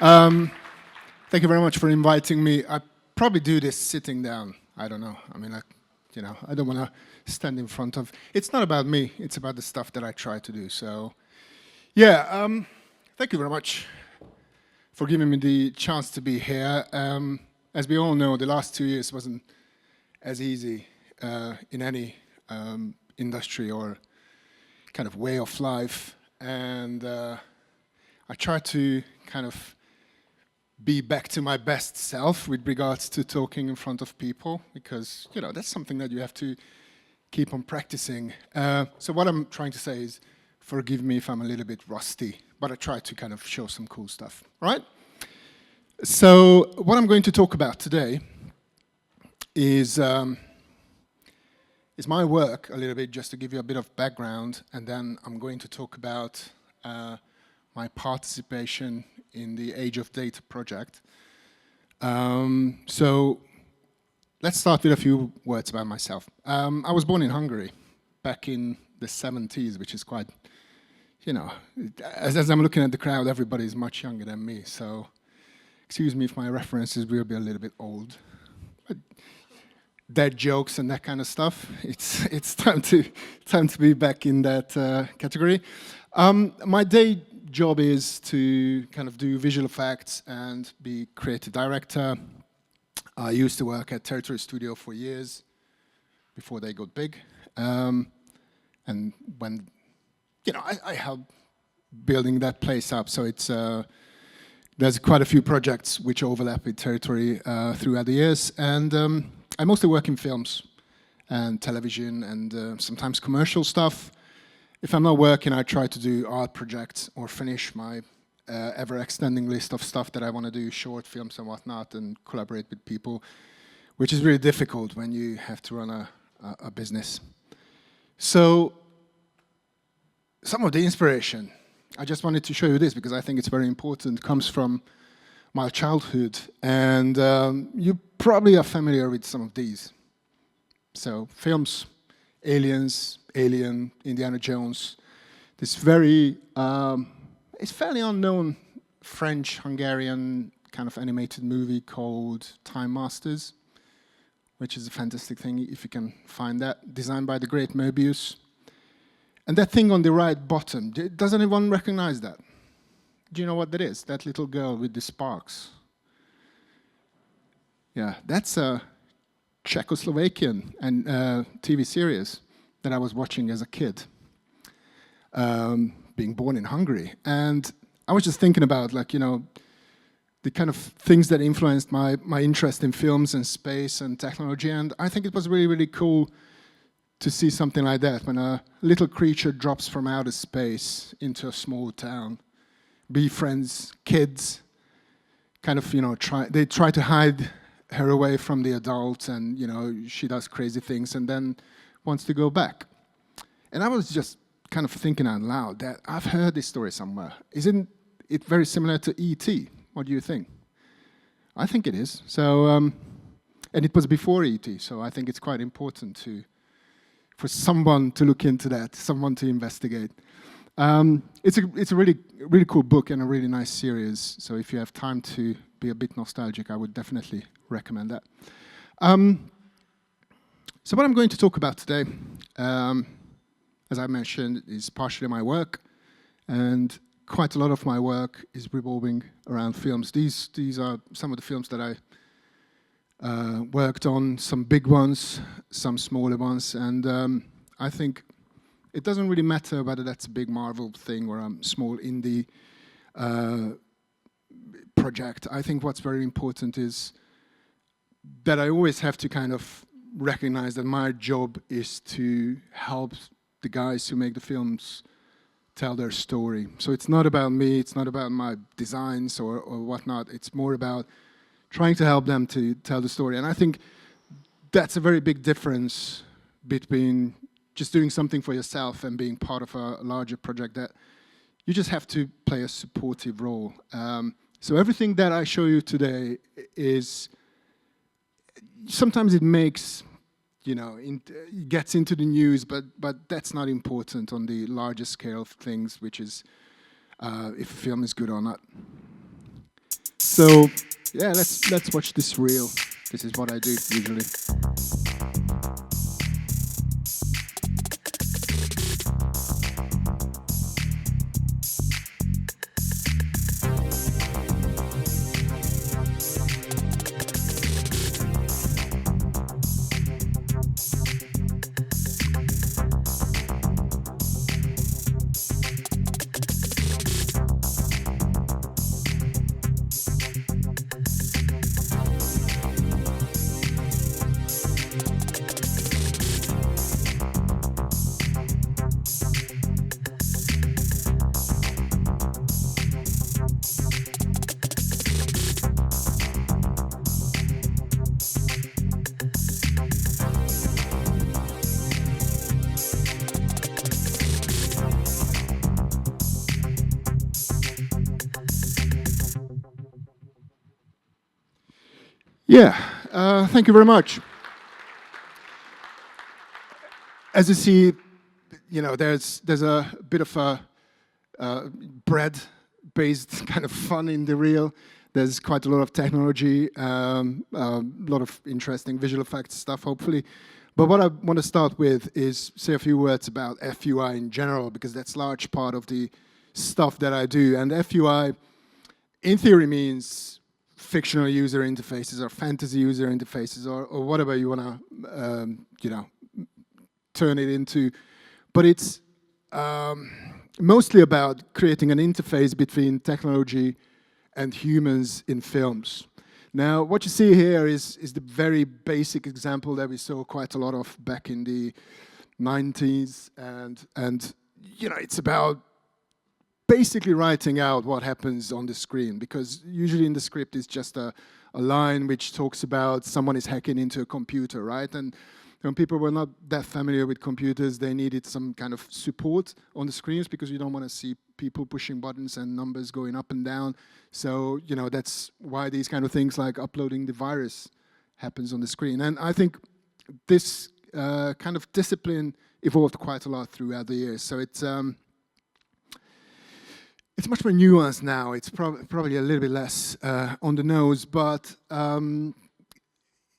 Um, Thank you very much for inviting me. I probably do this sitting down. I don't know. I mean, I don't want to stand in front of. It's not about me. It's about the stuff that I try to do. So, yeah. Thank you very much for giving me the chance to be here. As we all know, the last 2 years wasn't as easy in any industry or kind of way of life, and I try to kind of be back to my best self with regards to talking in front of people, because that's something that you have to keep on practicing. So what I'm trying to say is, forgive me if I'm a little bit rusty, but I try to kind of show some cool stuff, right? So what I'm going to talk about today is my work a little bit, just to give you a bit of background, and then I'm going to talk about my participation in the Age of Data project. So let's start with a few words about myself. I was born in Hungary back in the 70s, which is quite, as I'm looking at the crowd, everybody's much younger than me. So excuse me if my references will be a little bit old. But dead jokes and that kind of stuff. It's time to be back in that category. My day job is to kind of do visual effects and be creative director. I used to work at Territory Studio for years before they got big. And when, I helped building that place up. So it's there's quite a few projects which overlap with Territory throughout the years. And I mostly work in films and television and sometimes commercial stuff. If I'm not working, I try to do art projects or finish my ever-extending list of stuff that I want to do, short films and whatnot, and collaborate with people, which is really difficult when you have to run a business. So some of the inspiration, I just wanted to show you this because I think it's very important, comes from my childhood, and you probably are familiar with some of these. So films, Aliens, Alien, Indiana Jones, this very, it's fairly unknown French-Hungarian kind of animated movie called Time Masters, which is a fantastic thing if you can find that, designed by the great Moebius. And that thing on the right bottom, does anyone recognize that? Do you know what that is? That little girl with the sparks. Yeah, that's a Czechoslovakian and TV series that I was watching as a kid, being born in Hungary. And I was just thinking about, the kind of things that influenced my interest in films and space and technology. And I think it was really, really cool to see something like that, when a little creature drops from outer space into a small town, befriends kids, kind of, they try to hide her away from the adults, and she does crazy things and then wants to go back. And I was just kind of thinking out loud that I've heard this story somewhere. Isn't it very similar to E.T.? What do you think? I think it is. So, and it was before E.T., so I think it's quite important for someone to look into that, someone to investigate. It's a really, really cool book and a really nice series. So if you have time to be a bit nostalgic, I would definitely recommend that. So what I'm going to talk about today, as I mentioned, is partially my work, and quite a lot of my work is revolving around films. These are some of the films that I worked on, some big ones, some smaller ones, and I think it doesn't really matter whether that's a big Marvel thing or a small indie project. I think what's very important is that I always have to kind of recognize that my job is to help the guys who make the films tell their story. So it's not about me, it's not about my designs or whatnot, it's more about trying to help them to tell the story. And I think that's a very big difference between just doing something for yourself and being part of a larger project, that you just have to play a supportive role. So everything that I show you today is, sometimes it makes, it gets into the news, but that's not important on the larger scale of things, which is if a film is good or not. So yeah, let's watch this reel. This is what I do usually. Yeah, thank you very much. As you see, there's a bit of a bread-based kind of fun in the reel. There's quite a lot of technology, a lot of interesting visual effects stuff, hopefully. But what I want to start with is say a few words about FUI in general, because that's a large part of the stuff that I do. And FUI, in theory, means fictional user interfaces or fantasy user interfaces or whatever you want to, turn it into. But it's mostly about creating an interface between technology and humans in films. Now, what you see here is the very basic example that we saw quite a lot of back in the 90s, and it's about basically writing out what happens on the screen, because usually in the script it's just a line which talks about someone is hacking into a computer, right? And when people were not that familiar with computers, they needed some kind of support on the screens because you don't want to see people pushing buttons and numbers going up and down. So, that's why these kind of things like uploading the virus happens on the screen. And I think this kind of discipline evolved quite a lot throughout the years. So it's much more nuanced now. It's probably a little bit less on the nose, but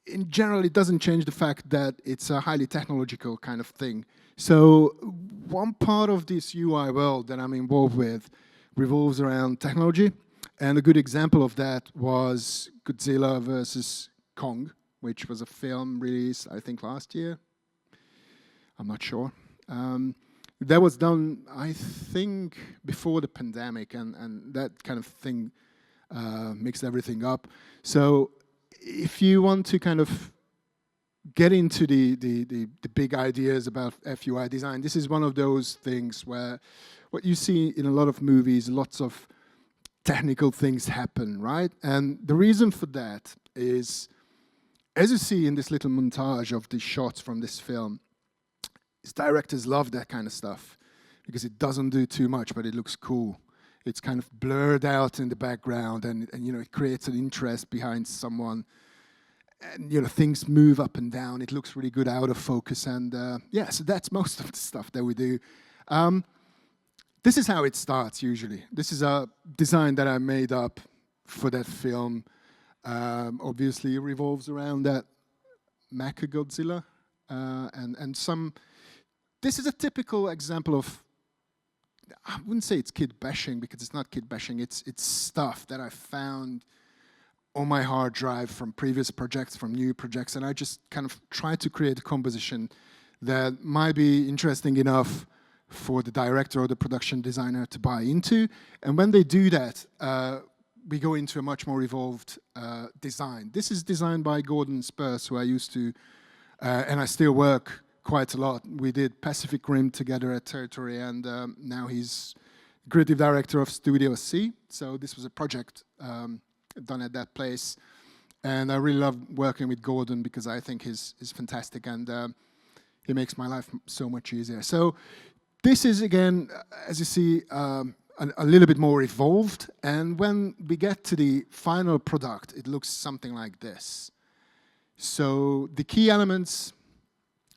in general, it doesn't change the fact that it's a highly technological kind of thing. So one part of this UI world that I'm involved with revolves around technology. And a good example of that was Godzilla versus Kong, which was a film released, I think, last year. I'm not sure. That was done, I think, before the pandemic, and that kind of thing mixed everything up. So if you want to kind of get into the big ideas about FUI design, this is one of those things where what you see in a lot of movies, lots of technical things happen, right? And the reason for that is, as you see in this little montage of the shots from this film, directors love that kind of stuff because it doesn't do too much, but it looks cool. It's kind of blurred out in the background, and it creates an interest behind someone. And things move up and down. It looks really good out of focus, and so that's most of the stuff that we do. This is how it starts usually. This is a design that I made up for that film. Obviously, it revolves around that Mechagodzilla and some. This is a typical example of, I wouldn't say it's kid bashing because it's not kid bashing. It's stuff that I found on my hard drive from previous projects, from new projects, and I just kind of tried to create a composition that might be interesting enough for the director or the production designer to buy into. And when they do that, we go into a much more evolved design. This is designed by Gordon Spurs, who I used to, and I still work quite a lot. We did Pacific Rim together at Territory, and now he's creative director of Studio C. So this was a project done at that place, and I really love working with Gordon because I think he's fantastic, and he makes my life so much easier. So this is, again, as you see, a little bit more evolved, and when we get to the final product, it looks something like this. So the key elements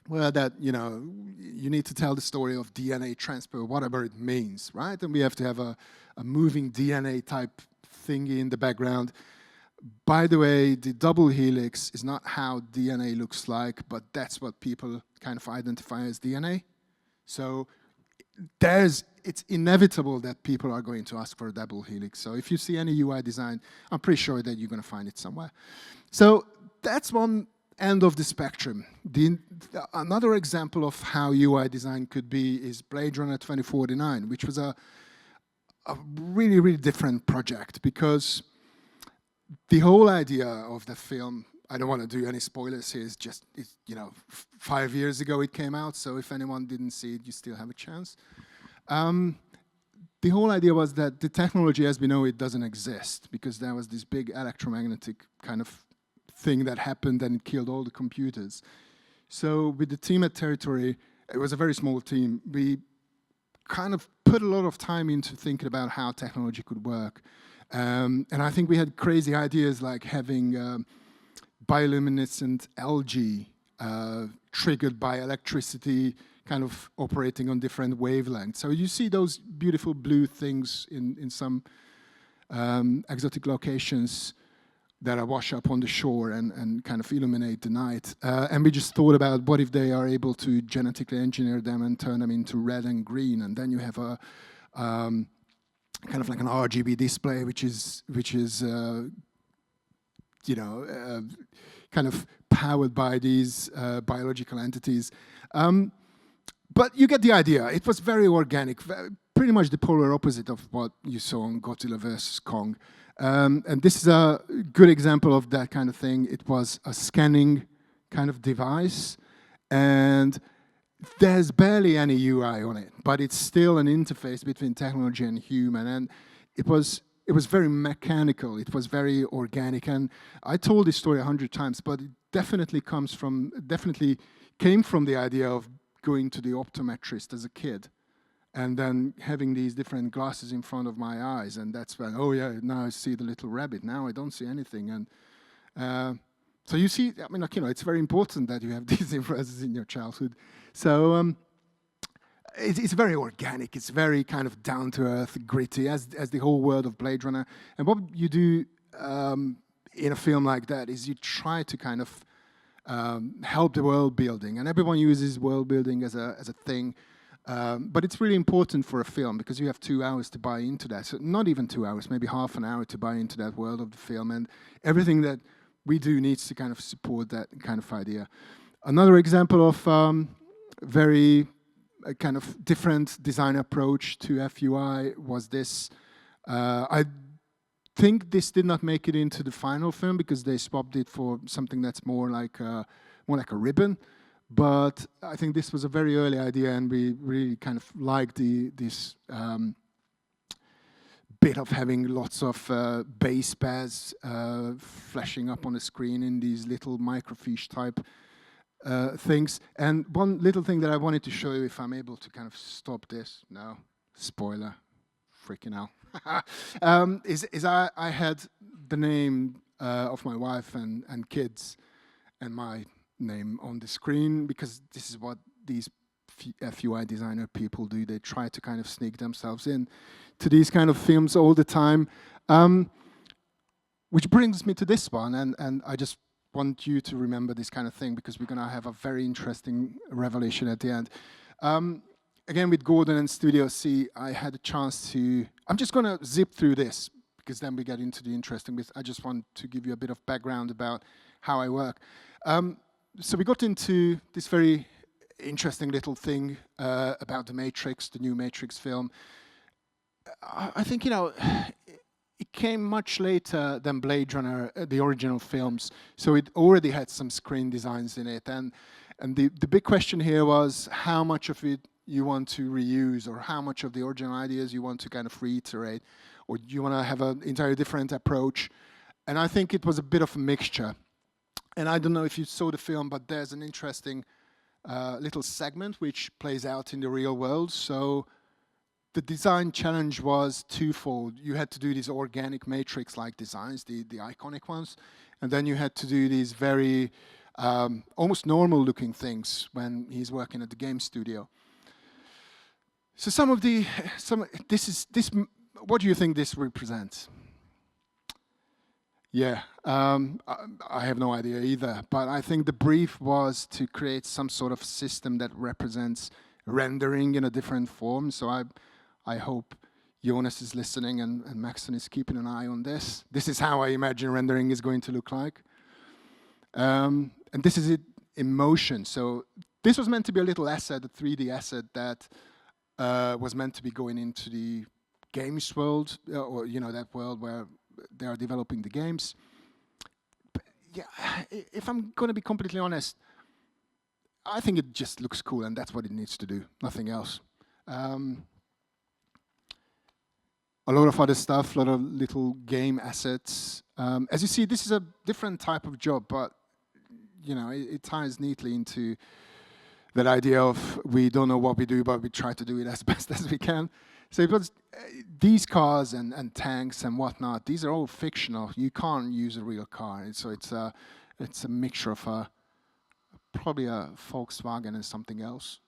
were that, you need to tell the story of DNA transfer, whatever it means, right? And we have to have a moving DNA type thingy in the background. By the way, the double helix is not how DNA looks like, but that's what people kind of identify as DNA. So it's inevitable that people are going to ask for a double helix. So if you see any UI design, I'm pretty sure that you're going to find it somewhere. So that's one end of the spectrum. Another example of how UI design could be is Blade Runner 2049, which was a really, really different project, because the whole idea of the film, I don't want to do any spoilers here, it's 5 years ago it came out, so if anyone didn't see it, you still have a chance. The whole idea was that the technology as we know it doesn't exist, because there was this big electromagnetic kind of thing that happened and it killed all the computers. So with the team at Territory, it was a very small team, we kind of put a lot of time into thinking about how technology could work. And I think we had crazy ideas like having bioluminescent algae triggered by electricity kind of operating on different wavelengths. So you see those beautiful blue things in some exotic locations that are wash up on the shore and kind of illuminate the night. And we just thought about what if they are able to genetically engineer them and turn them into red and green, and then you have a kind of like an RGB display, which is kind of powered by these biological entities. But you get the idea. It was very organic, pretty much the polar opposite of what you saw on Godzilla vs. Kong. And this is a good example of that kind of thing. It was a scanning kind of device, and there's barely any UI on it, but it's still an interface between technology and human. And it was very mechanical. It was very organic. And I told this story 100 times, but it definitely came from the idea of going to the optometrist as a kid, and then having these different glasses in front of my eyes, and that's when, oh yeah, now I see the little rabbit. Now I don't see anything, and so you see, I mean, like, it's very important that you have these influences in your childhood. So it's very organic. It's very kind of down to earth, gritty, as the whole world of Blade Runner. And what you do in a film like that is you try to kind of help the world building, and everyone uses world building as a thing. But it's really important for a film because you have 2 hours to buy into that. So not even 2 hours, maybe half an hour to buy into that world of the film. And everything that we do needs to kind of support that kind of idea. Another example of very kind of different design approach to FUI was this. I think this did not make it into the final film because they swapped it for something that's more like a ribbon. But I think this was a very early idea, and we really kind of liked this bit of having lots of base pairs flashing up on the screen in these little microfiche type things. And one little thing that I wanted to show you, if I'm able to kind of stop this. No, spoiler, freaking hell. is I had the name of my wife and kids and my name on the screen, because this is what these FUI designer people do. They try to kind of sneak themselves in to these kind of films all the time. Which brings me to this one, and I just want you to remember this kind of thing because we're going to have a very interesting revelation at the end. Again, with Gordon and Studio C, I had a chance to... I'm just going to zip through this because then we get into the interesting bits. I just want to give you a bit of background about how I work. So we got into this very interesting little thing about the Matrix, the new Matrix film. I think, it came much later than Blade Runner, the original films, so it already had some screen designs in it. And the big question here was how much of it you want to reuse, or how much of the original ideas you want to kind of reiterate, or do you want to have an entirely different approach? And I think it was a bit of a mixture. And I don't know if you saw the film, but there's an interesting little segment which plays out in the real world. So the design challenge was twofold. You had to do these organic matrix-like designs, the iconic ones, and then you had to do these very almost normal-looking things when he's working at the game studio. So what do you think this represents? Yeah, I have no idea either. But I think the brief was to create some sort of system that represents rendering in a different form. So I hope Jonas is listening and Maxon is keeping an eye on this. This is how I imagine rendering is going to look like. And this is it in motion. So this was meant to be a little asset, a 3D asset that was meant to be going into the games world, or that world where they are developing the games. But yeah, if I'm going to be completely honest, I think it just looks cool, and that's what it needs to do, nothing else. A lot of other stuff, a lot of little game assets. As you see, this is a different type of job, but it ties neatly into that idea of we don't know what we do, but we try to do it as best as we can. So it was these cars and tanks and whatnot. These are all fictional. You can't use a real car. So it's a mixture of probably a Volkswagen and something else,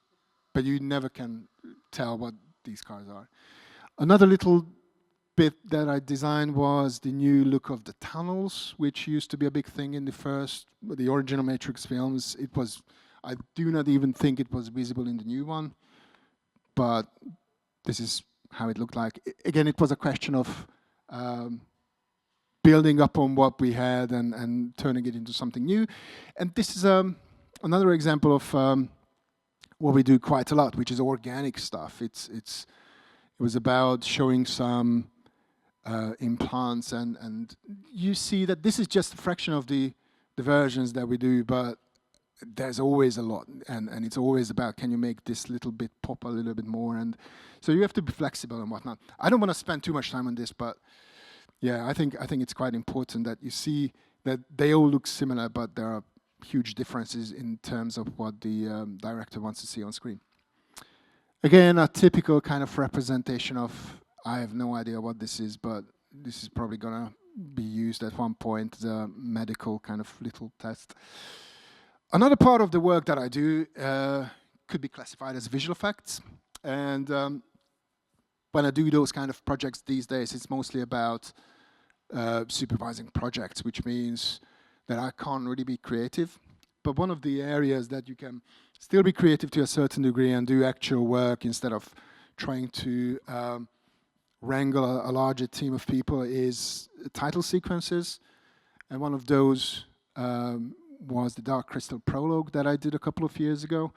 but you never can tell what these cars are. Another little bit that I designed was the new look of the tunnels, which used to be a big thing in the original Matrix films. I do not even think it was visible in the new one, but this is how it looked like. Again, it was a question of building up on what we had and turning it into something new. And this is another example of what we do quite a lot, which is organic stuff. It was about showing some implants, and you see that this is just a fraction of the versions that we do, but there's always a lot, and it's always about, can you make this little bit pop a little bit more? And so you have to be flexible and whatnot. I don't want to spend too much time on this, but yeah, I think it's quite important that you see that they all look similar, but there are huge differences in terms of what the director wants to see on screen. Again, a typical kind of representation of, I have no idea what this is, but this is probably gonna be used at one point, the medical kind of little test. Another part of the work that I do could be classified as visual effects. And when I do those kind of projects these days, it's mostly about supervising projects, which means that I can't really be creative. But one of the areas that you can still be creative to a certain degree and do actual work instead of trying to wrangle a larger team of people is title sequences. And one of those was the Dark Crystal prologue that I did a couple of years ago,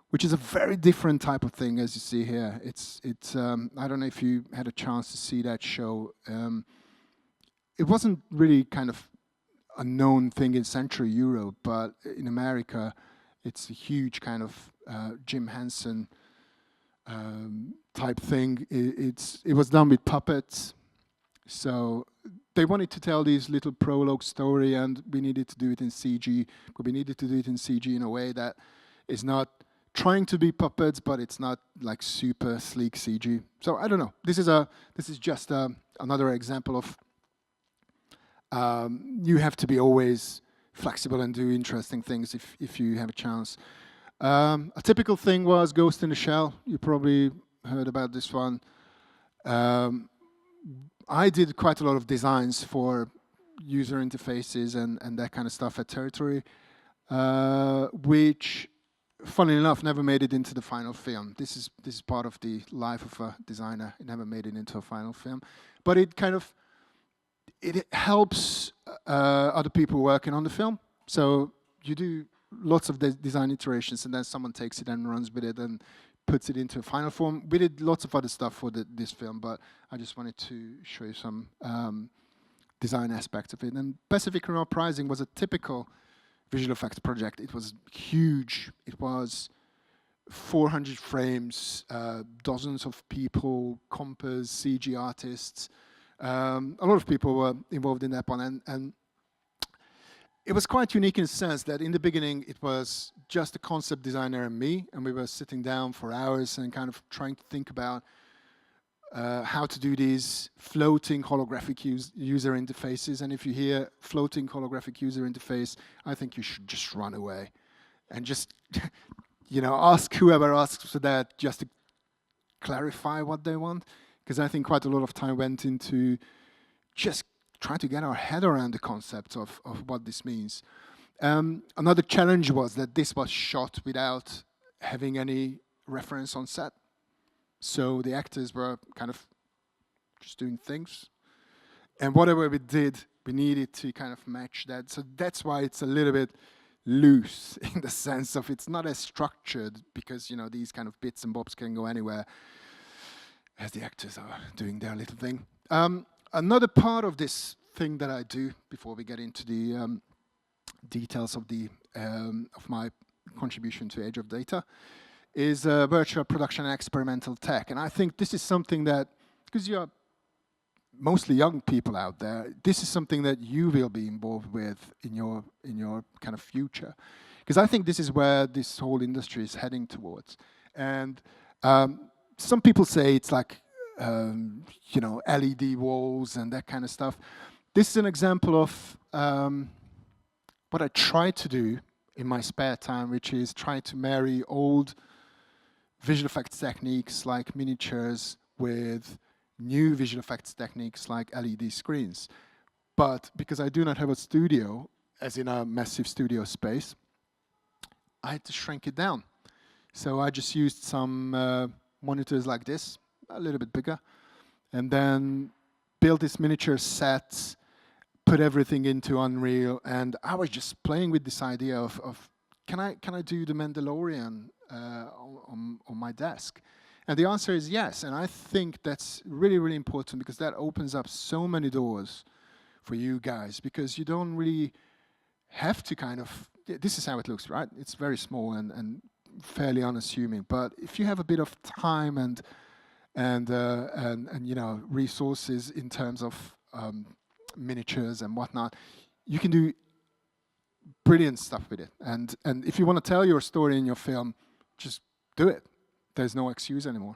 which is a very different type of thing, as you see here. It's I don't know if you had a chance to see that show. It wasn't really kind of a known thing in Central Europe, but in America, it's a huge kind of Jim Henson type thing. It was done with puppets, so they wanted to tell this little prologue story, and we needed to do it in CG. But we needed to do it in CG in a way that is not trying to be puppets, but it's not like super sleek CG. So I don't know. This is just another example of you have to be always flexible and do interesting things if you have a chance. A typical thing was Ghost in the Shell. You probably heard about this one. I did quite a lot of designs for user interfaces and that kind of stuff at Territory, which, funnily enough, never made it into the final film. This is part of the life of a designer. It never made it into a final film, but it helps other people working on the film. So you do lots of design iterations, and then someone takes it and runs with it and puts it into a final form. We did lots of other stuff for this film, but I just wanted to show you some design aspects of it. And Pacific Rim Uprising was a typical visual effects project. It was huge. It was 400 frames, dozens of people, compers, CG artists. A lot of people were involved in that one, and it was quite unique in the sense that in the beginning it was just a concept designer and me, and we were sitting down for hours and kind of trying to think about how to do these floating holographic user interfaces. And if you hear floating holographic user interface, I think you should just run away and just ask whoever asks for that just to clarify what they want. Because I think quite a lot of time went into just try to get our head around the concept of what this means. Another challenge was that this was shot without having any reference on set. So the actors were kind of just doing things. And whatever we did, we needed to kind of match that. So that's why it's a little bit loose in the sense of it's not as structured, because, you know, these kind of bits and bobs can go anywhere as the actors are doing their little thing. Another part of this thing that I do, before we get into the details of my contribution to Age of Data, is virtual production and experimental tech. And I think this is something that, because you're mostly young people out there, this is something that you will be involved with in your kind of future. Because I think this is where this whole industry is heading towards. And some people say it's like, you know, LED walls and that kind of stuff. This is an example of what I try to do in my spare time, which is try to marry old visual effects techniques like miniatures with new visual effects techniques like LED screens. But because I do not have a studio, as in a massive studio space, I had to shrink it down. So I just used some monitors like this, a little bit bigger, and then built this miniature set, put everything into Unreal, and I was just playing with this idea of can I do the Mandalorian on my desk? And the answer is yes, and I think that's really, really important, because that opens up so many doors for you guys, because you don't really have to kind of, this is how it looks, right? It's very small and fairly unassuming, but if you have a bit of time and you know, resources in terms of miniatures and whatnot, you can do brilliant stuff with it. And if you want to tell your story in your film, just do it. There's no excuse anymore.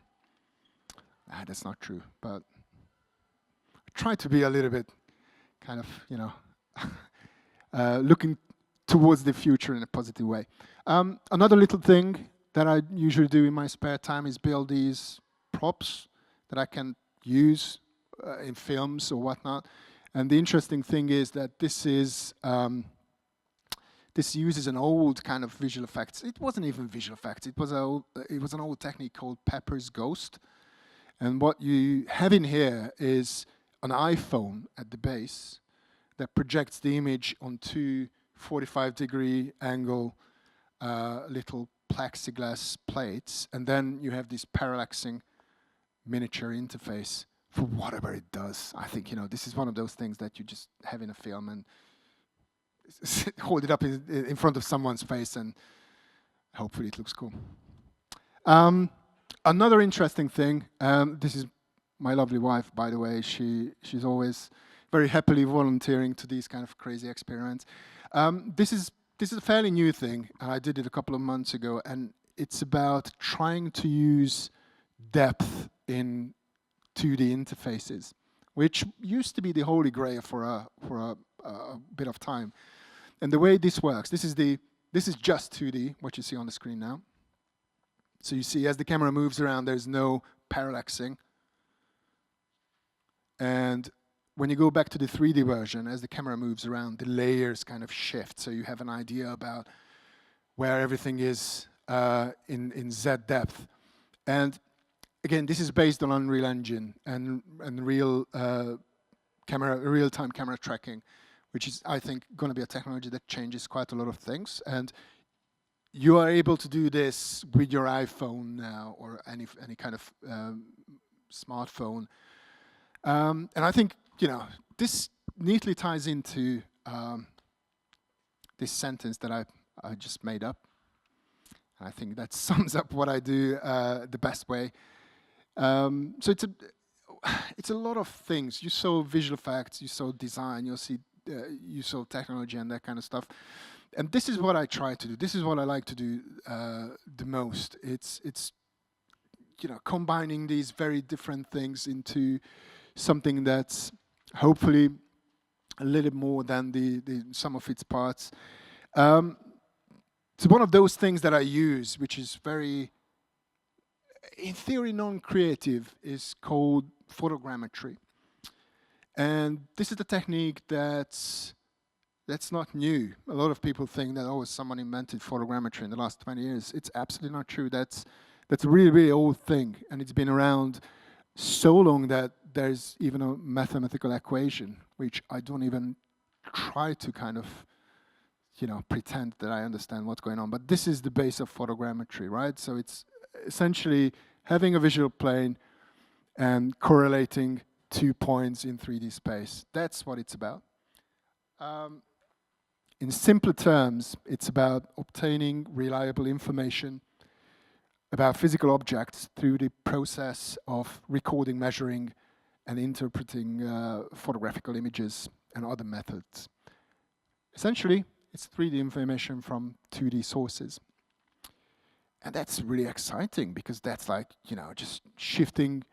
That's not true, but I try to be a little bit kind of, you know, looking towards the future in a positive way. Another little thing that I usually do in my spare time is build these props that I can use in films or whatnot. And the interesting thing is that this is this uses an old kind of visual effects. It wasn't even visual effects. It was an old technique called Pepper's Ghost. And what you have in here is an iPhone at the base that projects the image onto 45-degree angle little plexiglass plates, and then you have this parallaxing miniature interface for whatever it does. I think, you know, this is one of those things that you just have in a film and hold it up in front of someone's face and hopefully it looks cool. Another interesting thing, this is my lovely wife, by the way. She's always very happily volunteering to these kind of crazy experiments. This is a fairly new thing. I did it a couple of months ago, and it's about trying to use depth in 2D interfaces, which used to be the holy grail for a bit of time. And the way this works, this is just 2D, what you see on the screen now. So you see, as the camera moves around, there's no parallaxing. And when you go back to the 3D version, as the camera moves around, the layers kind of shift. So you have an idea about where everything is in Z depth. And again, this is based on Unreal Engine and real-time camera tracking, which is, I think, going to be a technology that changes quite a lot of things. And you are able to do this with your iPhone now, or any kind of smartphone. And I think, you know, this neatly ties into this sentence that I just made up. I think that sums up what I do the best way. So it's a lot of things. You saw visual effects, you saw design, you saw technology and that kind of stuff. And this is what I try to do. This is what I like to do the most. It's you know, combining these very different things into something that's hopefully a little more than the sum of its parts. It's one of those things that I use, which is very, in theory, non-creative, is called photogrammetry. And this is the technique that's not new. A lot of people think that, oh, someone invented photogrammetry in the last 20 years. It's absolutely not true. That's a really, really old thing, and it's been around so long that there's even a mathematical equation, which I don't even try to kind of, pretend that I understand what's going on. But this is the base of photogrammetry, right? So it's essentially having a visual plane and correlating 2 points in 3D space. That's what it's about. In simpler terms, it's about obtaining reliable information about physical objects through the process of recording, measuring, and interpreting photographical images and other methods. Essentially, it's 3D information from 2D sources. And that's really exciting because that's like, just shifting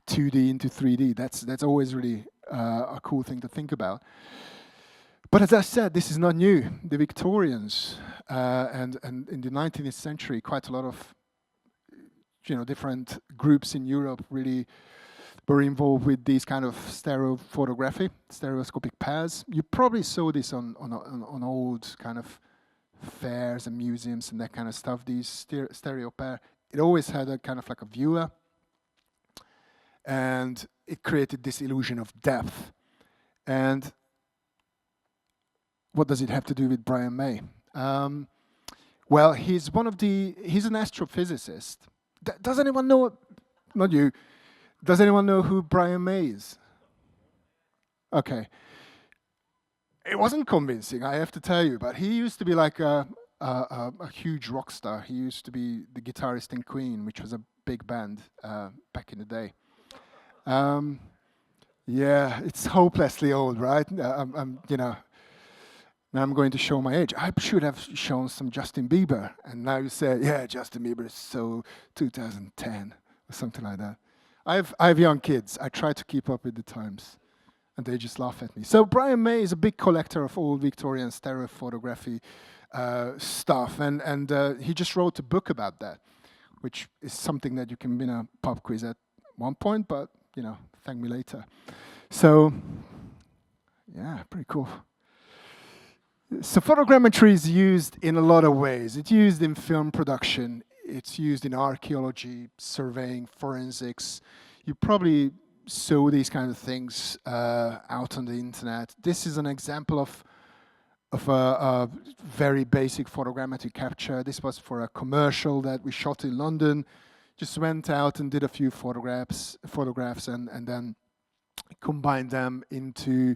2D into 3D. That's always really a cool thing to think about. But as I said, this is not new. The Victorians and in the 19th century, quite a lot of different groups in Europe really were involved with these kind of stereophotography, stereoscopic pairs. You probably saw this on old kind of fairs and museums and that kind of stuff. These stereo pair, it always had a kind of like a viewer, and it created this illusion of depth. And what does it have to do with Brian May? Well, he's an astrophysicist. Does anyone know? Not you. Does anyone know who Brian May is? Okay. It wasn't convincing, I have to tell you, but he used to be like a huge rock star. He used to be the guitarist in Queen, which was a big band back in the day. Yeah, it's hopelessly old, right? Now I'm going to show my age. I should have shown some Justin Bieber, and now you say, yeah, Justin Bieber is so 2010 or something like that. I have young kids. I try to keep up with the times, and they just laugh at me. So Brian May is a big collector of old Victorian stereophotography stuff, and he just wrote a book about that, which is something that you can win a pub quiz at one point, but thank me later. So yeah, pretty cool. So photogrammetry is used in a lot of ways. It's used in film production. It's used in archaeology, surveying, forensics. You probably saw these kind of things out on the internet. This is an example of a very basic photogrammetry capture. This was for a commercial that we shot in London. Just went out and did a few photographs and then combined them into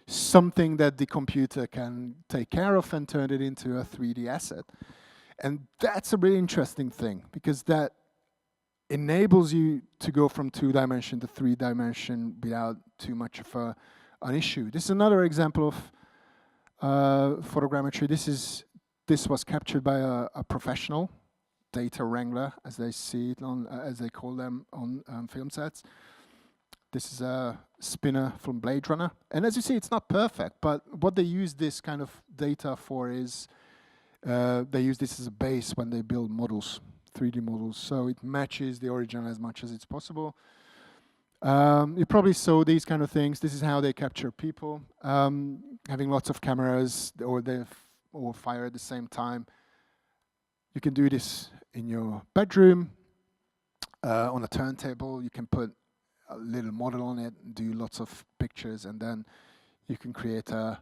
something that the computer can take care of and turn it into a 3D asset. And that's a really interesting thing, because that enables you to go from 2-dimension to 3-dimension without too much of an issue. This is another example of photogrammetry. This was captured by a professional data wrangler, as they see it as they call them on film sets. This is a spinner from Blade Runner. And as you see, it's not perfect, but what they use this kind of data for is they use this as a base when they build models, 3D models. So it matches the original as much as it's possible. You probably saw these kind of things. This is how they capture people, having lots of cameras or they all fire at the same time. You can do this in your bedroom, on a turntable. You can put a little model on it, do lots of pictures, and then you can create a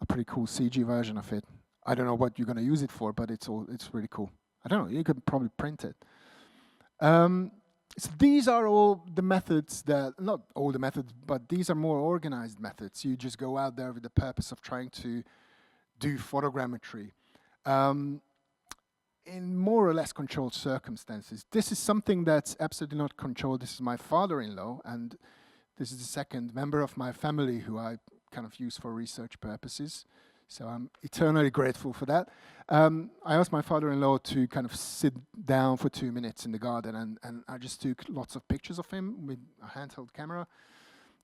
pretty cool CG version of it. I don't know what you're going to use it for, but it's really cool. I don't know, you could probably print it. So these are all the methods that, not all the methods, but these are more organized methods. You just go out there with the purpose of trying to do photogrammetry. In more or less controlled circumstances. This is something that's absolutely not controlled. This is my father-in-law, and this is the second member of my family who I kind of use for research purposes. So I'm eternally grateful for that. I asked my father-in-law to kind of sit down for 2 minutes in the garden, and I just took lots of pictures of him with a handheld camera.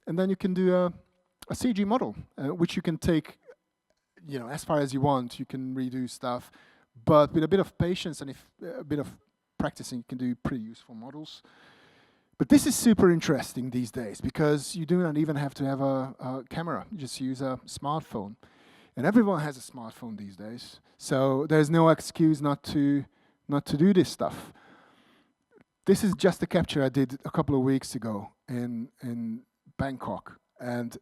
And then you can do a CG model, which you can take as far as you want. You can redo stuff. But with a bit of patience and a bit of practicing, you can do pretty useful models. But this is super interesting these days because you do not even have to have a camera. You just use a smartphone. And everyone has a smartphone these days. So there's no excuse not to do this stuff. This is just a capture I did a couple of weeks ago in Bangkok. And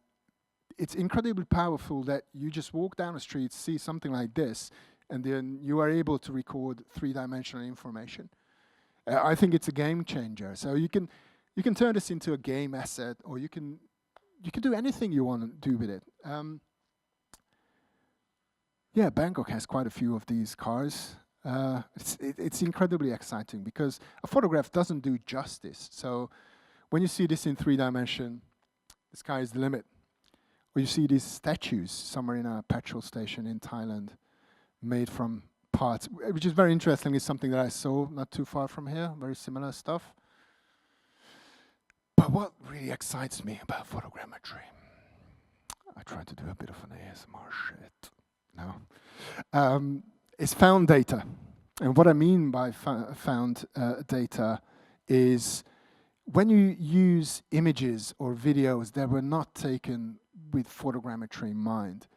it's incredibly powerful that you just walk down the street, see something like this, and then you are able to record three-dimensional information. I think it's a game changer. So you can turn this into a game asset, or you can do anything you want to do with it. Yeah, Bangkok has quite a few of these cars. It's incredibly exciting because a photograph doesn't do justice. So when you see this in 3D, the sky is the limit. Or you see these statues somewhere in a petrol station in Thailand, made from parts, which is very interesting. It's something that I saw not too far from here, very similar stuff. But what really excites me about photogrammetry, I try to do a bit of an ASMR shit, no, is found data. And what I mean by found data is when you use images or videos that were not taken with photogrammetry in mind,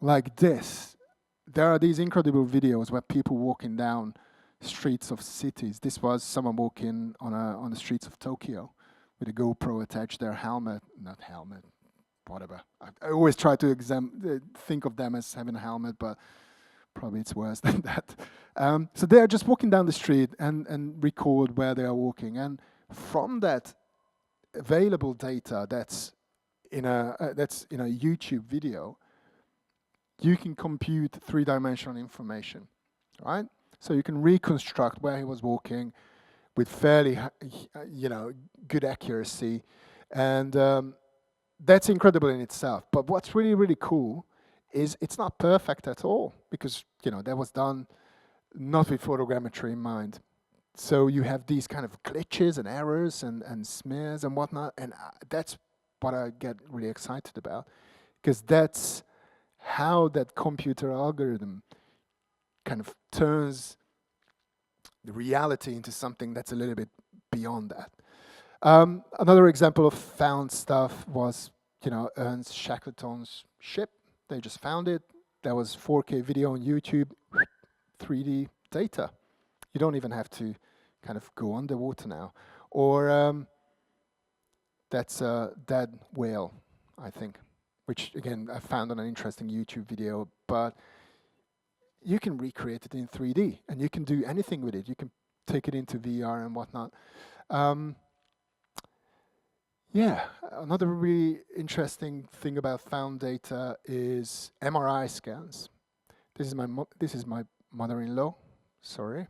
like this, there are these incredible videos where people walking down streets of cities. This was someone walking on the streets of Tokyo with a GoPro attached, their helmet, not helmet, whatever. I always try to think of them as having a helmet, but probably it's worse than that. So they are just walking down the street and record where they are walking. And from that available data that's in a YouTube video, you can compute three-dimensional information, right? So you can reconstruct where he was walking with fairly, good accuracy, and that's incredible in itself. But what's really, really cool is it's not perfect at all because that was done not with photogrammetry in mind. So you have these kind of glitches and errors and smears and whatnot, and that's what I get really excited about, because that's how that computer algorithm kind of turns the reality into something that's a little bit beyond that. Another example of found stuff was, Ernst Shackleton's ship. They just found it. There was 4K video on YouTube, 3D data. You don't even have to kind of go underwater now. Or that's a dead whale, I think, which again I found on an interesting YouTube video. But you can recreate it in 3D, and you can do anything with it. You can take it into VR and whatnot. Yeah, another really interesting thing about found data is MRI scans. This is my mother-in-law. Sorry,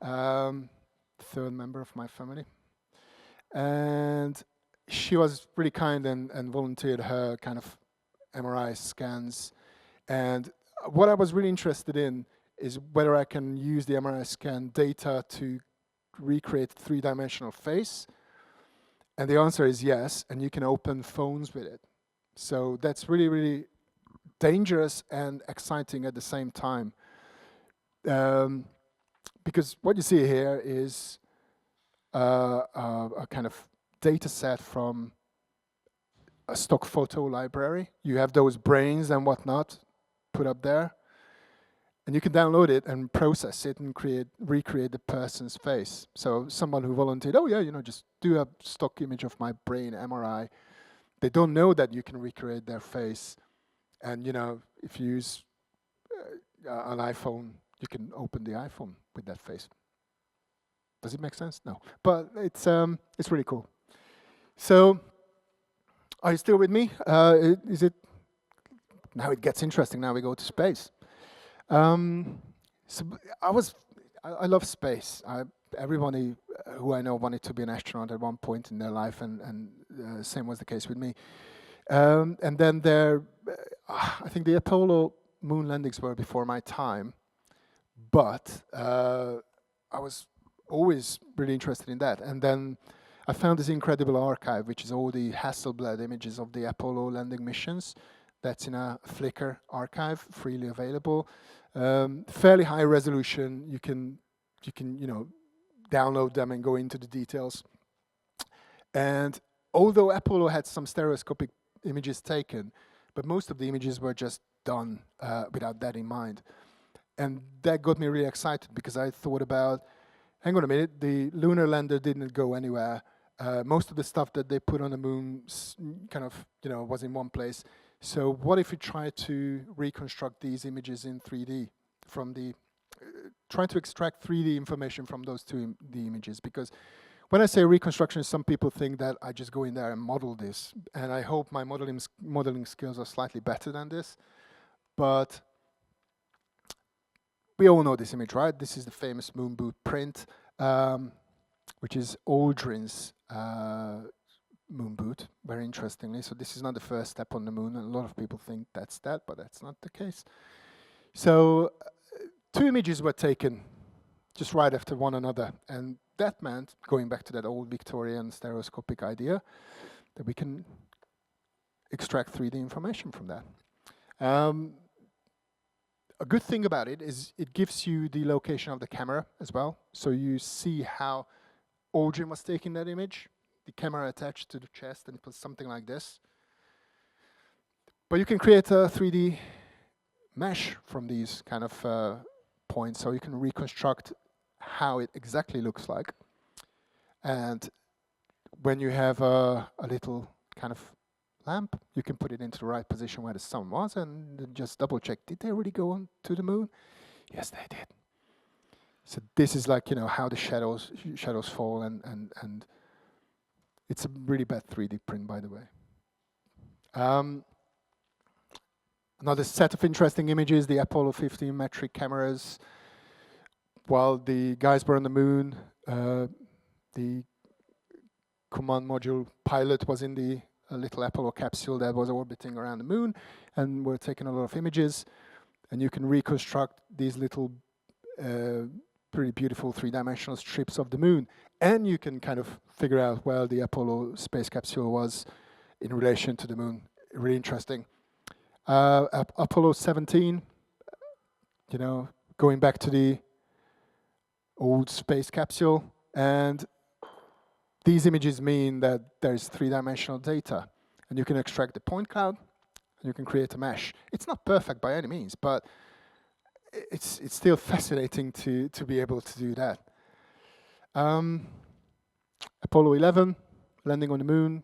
third member of my family, and she was really kind and volunteered her kind of MRI scans. And what I was really interested in is whether I can use the MRI scan data to recreate three-dimensional face. And the answer is yes, and you can open phones with it. So that's really, really dangerous and exciting at the same time. Because what you see here is a kind of data set from a stock photo library. You have those brains and whatnot put up there. And you can download it and process it and recreate the person's face. So someone who volunteered, just do a stock image of my brain, MRI. They don't know that you can recreate their face. And, if you use an iPhone, you can open the iPhone with that face. Does it make sense? No. But it's really cool. So, are you still with me? Is it? Now it gets interesting. Now we go to space. So I love space. Everybody who I know wanted to be an astronaut at one point in their life, and same was the case with me. And then I think the Apollo moon landings were before my time, but I was always really interested in that. And then I found this incredible archive, which is all the Hasselblad images of the Apollo landing missions. That's in a Flickr archive, freely available. Fairly high resolution. You can download them and go into the details. And although Apollo had some stereoscopic images taken, but most of the images were just done without that in mind. And that got me really excited because I thought about, hang on a minute, the lunar lander didn't go anywhere. Most of the stuff that they put on the moon kind of, was in one place. So what if we try to reconstruct these images in 3D from the, trying to extract 3D information from those the images? Because when I say reconstruction, some people think that I just go in there and model this. And I hope my modeling skills are slightly better than this. But we all know this image, right? This is the famous moon boot print, which is Aldrin's moon boot, very interestingly. So this is not the first step on the moon, and a lot of people think that's that, but that's not the case. So 2 images were taken just right after one another, and that meant, going back to that old Victorian stereoscopic idea, that we can extract 3D information from that. A good thing about it is it gives you the location of the camera as well, so you see how Aldrin was taking that image, the camera attached to the chest, and it was something like this. But you can create a 3D mesh from these kind of points, so you can reconstruct how it exactly looks like. And when you have a little kind of lamp, you can put it into the right position where the sun was and just double check, did they really go on to the moon? Yes, they did. So this is like, how the shadows fall, and it's a really bad 3D print, by the way. Another set of interesting images, the Apollo 15 metric cameras. While the guys were on the moon, the command module pilot was in the little Apollo capsule that was orbiting around the moon, and we're taking a lot of images. And you can reconstruct these little pretty beautiful 3-dimensional strips of the moon. And you can kind of figure out where the Apollo space capsule was in relation to the moon. Really interesting. Apollo 17, going back to the old space capsule. And these images mean that there's 3-dimensional data. And you can extract the point cloud, and you can create a mesh. It's not perfect by any means, but it's still fascinating to be able to do that. Apollo 11, landing on the moon.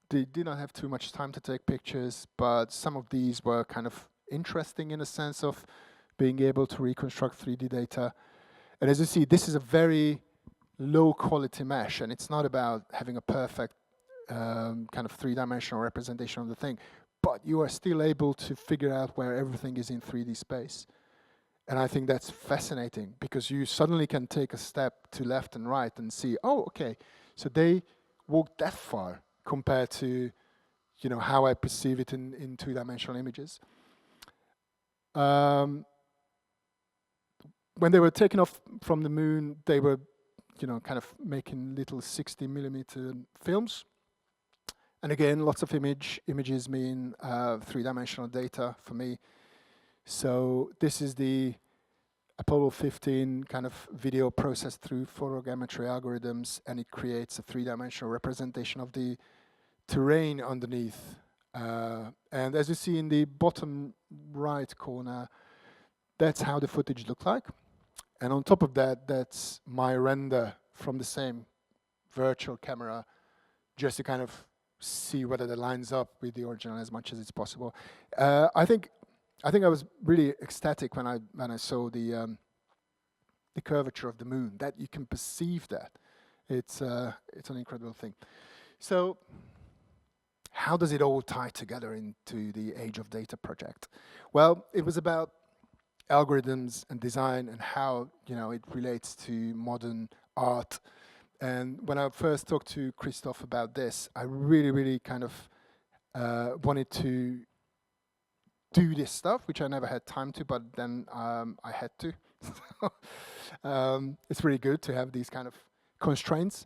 They did not have too much time to take pictures, but some of these were kind of interesting in the sense of being able to reconstruct 3D data. And as you see, this is a very low quality mesh, and it's not about having a perfect kind of 3-dimensional representation of the thing, but you are still able to figure out where everything is in 3D space. And I think that's fascinating, because you suddenly can take a step to left and right and see, oh, okay, so they walked that far compared to, how I perceive it in 2-dimensional images. When they were taken off from the moon, they were, kind of making little 60mm films. And again, lots of images mean 3-dimensional data for me. So this is the Apollo 15 kind of video processed through photogrammetry algorithms, and it creates a 3-dimensional representation of the terrain underneath. And as you see in the bottom right corner, that's how the footage looked like. And on top of that, that's my render from the same virtual camera, just to kind of see whether that lines up with the original as much as it's possible. I think I was really ecstatic when I saw the curvature of the moon. That you can perceive that. It's an incredible thing. So, how does it all tie together into the Age of Data project? Well, it was about algorithms and design and how it relates to modern art. And when I first talked to Christoph about this, I really kind of wanted to do this stuff, which I never had time to, but then I had to. It's really good to have these kind of constraints.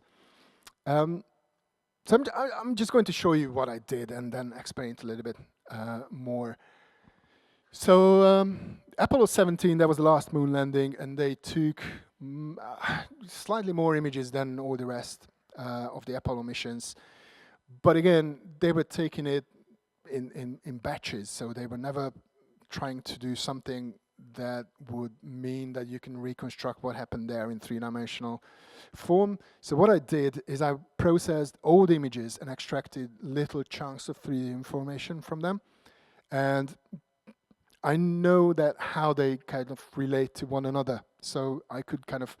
So I'm just going to show you what I did and then explain it a little bit more. So Apollo 17, that was the last moon landing, and they took slightly more images than all the rest of the Apollo missions. But again, they were taking it in batches, so they were never trying to do something that would mean that you can reconstruct what happened there in three-dimensional form. So what I did is I processed old images and extracted little chunks of 3D information from them. And I know that how they kind of relate to one another. So I could kind of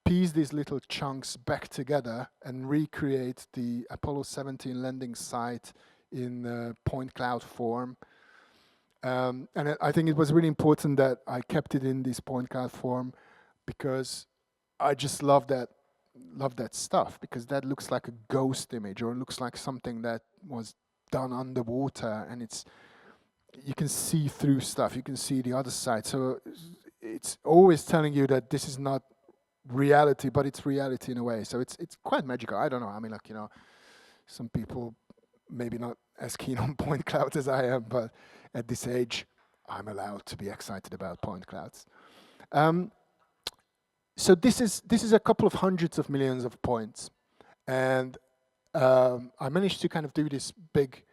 piece these little chunks back together and recreate the Apollo 17 landing site in point cloud form. And I think it was really important that I kept it in this point cloud form, because I just love that stuff, because that looks like a ghost image, or it looks like something that was done underwater, and you can see through stuff, you can see the other side. So it's always telling you that this is not reality, but it's reality in a way. So it's quite magical. I don't know. I mean, like, some people maybe not as keen on point clouds as I am, but at this age, I'm allowed to be excited about point clouds. So this is a couple of hundreds of millions of points, and I managed to kind of do this big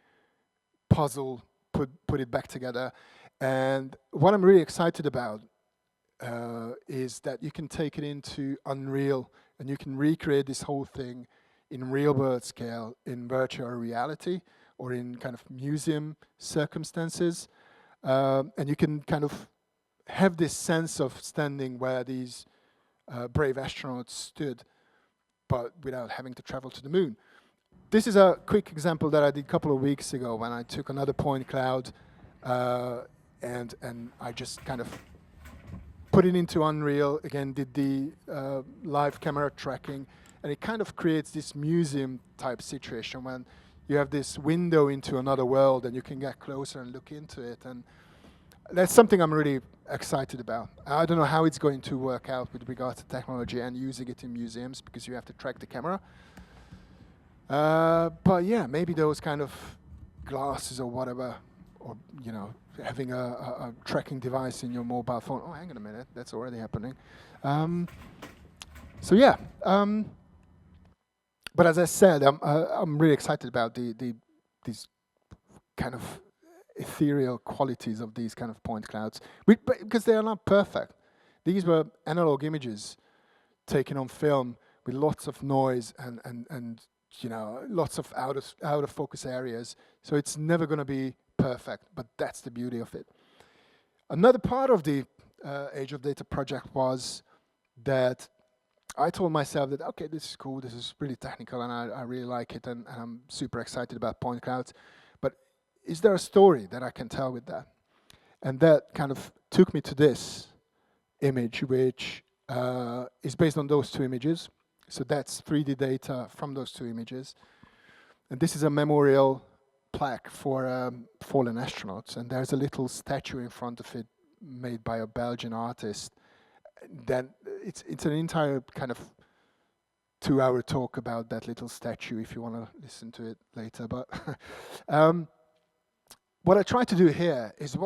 puzzle, put it back together. And what I'm really excited about is that you can take it into Unreal and you can recreate this whole thing in real world scale, in virtual reality, or in kind of museum circumstances. And you can kind of have this sense of standing where these brave astronauts stood, but without having to travel to the moon. This is a quick example that I did a couple of weeks ago when I took another point cloud and I just kind of put it into Unreal, again, did the live camera tracking, and it kind of creates this museum type situation when you have this window into another world and you can get closer and look into it. And that's something I'm really excited about. I don't know how it's going to work out with regards to technology and using it in museums, because you have to track the camera. But yeah, maybe those kind of glasses or whatever, or having a tracking device in your mobile phone. Oh, hang on a minute, that's already happening. So yeah, but as I said, I'm really excited about these kind of ethereal qualities of these kind of point clouds, because they are not perfect. These were analog images taken on film with lots of noise and lots of out of focus areas. So it's never going to be perfect, but that's the beauty of it. Another part of the Age of Data project was that I told myself that, okay, this is cool, this is really technical, and I really like it, and I'm super excited about point clouds. But is there a story that I can tell with that? And that kind of took me to this image, which is based on those two images. So that's 3D data from those two images. And this is a memorial plaque for fallen astronauts. And there's a little statue in front of it made by a Belgian artist. Then it's an entire kind of 2-hour talk about that little statue if you want to listen to it later. But what I try to do here is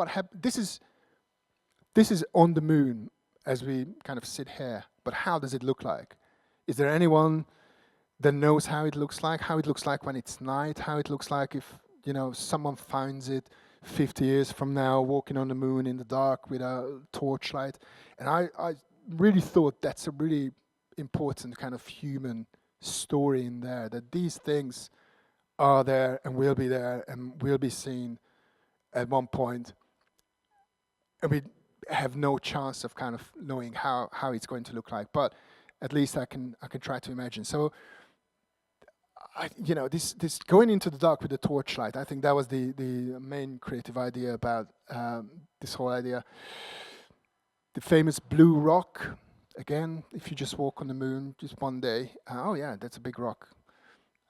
this is on the moon as we kind of sit here, but how does it look like? Is there anyone that knows how it looks like when it's night, how it looks like if someone finds it 50 years from now walking on the moon in the dark with a torchlight? And I really thought that's a really important kind of human story in there, that these things are there and will be there and will be seen at one point, and we have no chance of kind of knowing how it's going to look like, but at least I can try to imagine. So this going into the dark with the torchlight, I think that was the main creative idea about this whole idea. The famous blue rock, again, if you just walk on the moon just one day, oh yeah, that's a big rock.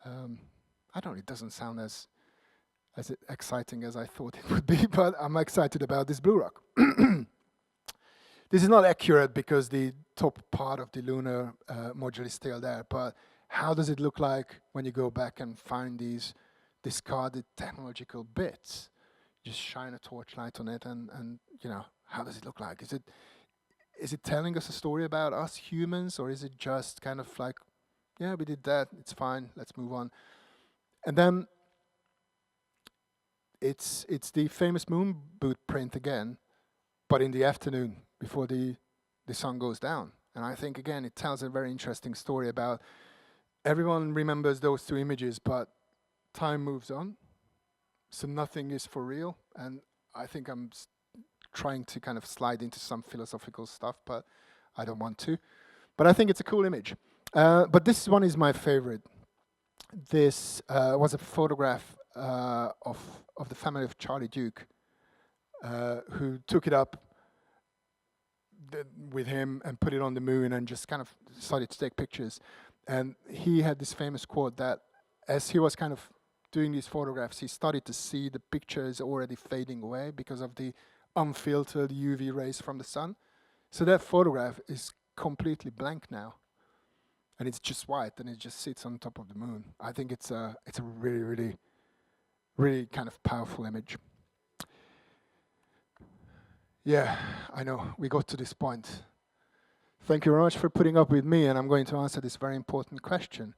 I don't know, it doesn't sound as exciting as I thought it would be, but I'm excited about this blue rock. This is not accurate because the top part of the lunar module is still there, but how does it look like when you go back and find these discarded technological bits? Just shine a torchlight on it and how does it look like? is it telling us a story about us humans, or is it just kind of like, yeah, we did that, it's fine, let's move on. And then it's the famous moon boot print again, but in the afternoon before the sun goes down. And I think again it tells a very interesting story about everyone remembers those two images, but time moves on, so nothing is for real. And I think I'm trying to kind of slide into some philosophical stuff, but I don't want to. But I think it's a cool image. But this one is my favorite. This was a photograph of the family of Charlie Duke, who took it up with him and put it on the moon and just kind of started to take pictures. And he had this famous quote that as he was kind of doing these photographs, he started to see the pictures already fading away because of the unfiltered UV rays from the sun. So that photograph is completely blank now. And it's just white, and it just sits on top of the moon. I think it's a really, really, really kind of powerful image. Yeah, I know, we got to this point. Thank you very much for putting up with me, and I'm going to answer this very important question.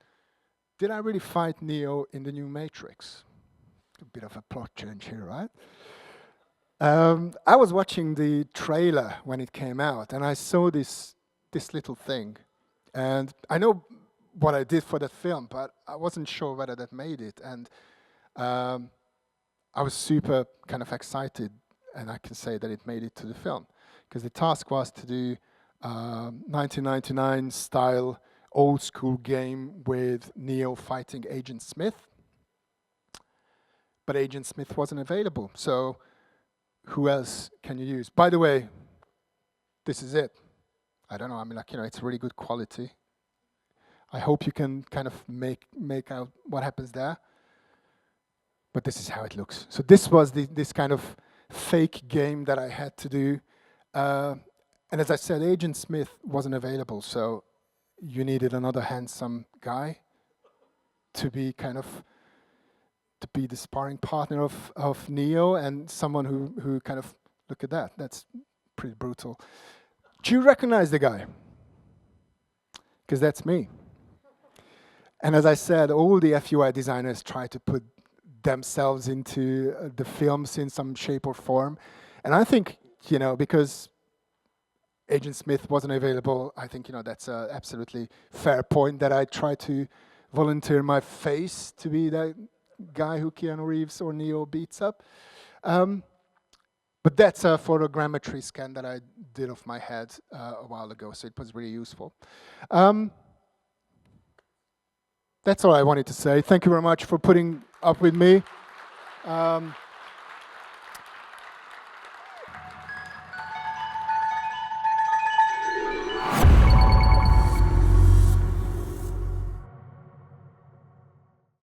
Did I really fight Neo in the new Matrix? A bit of a plot change here, right? I was watching the trailer when it came out, and I saw this little thing. And I know what I did for that film, but I wasn't sure whether that made it. And I was super kind of excited, and I can say that it made it to the film, because the task was to do 1999 style old school game with Neo fighting Agent Smith. But Agent Smith wasn't available, so who else can you use? By the way, this is it. I don't know, I mean, like, it's really good quality. I hope you can kind of make out what happens there. But this is how it looks. So this was this kind of fake game that I had to do. And as I said, Agent Smith wasn't available, so you needed another handsome guy to be the sparring partner of Neo, and someone who kind of, look at that, that's pretty brutal. Do you recognize the guy? Because that's me. And as I said, all the FUI designers try to put themselves into the films in some shape or form. And I think, because Agent Smith wasn't available, I think, that's an absolutely fair point that I try to volunteer my face to be that guy who Keanu Reeves or Neo beats up. But that's a photogrammetry scan that I did of my head a while ago, so it was really useful. That's all I wanted to say. Thank you very much for putting up with me.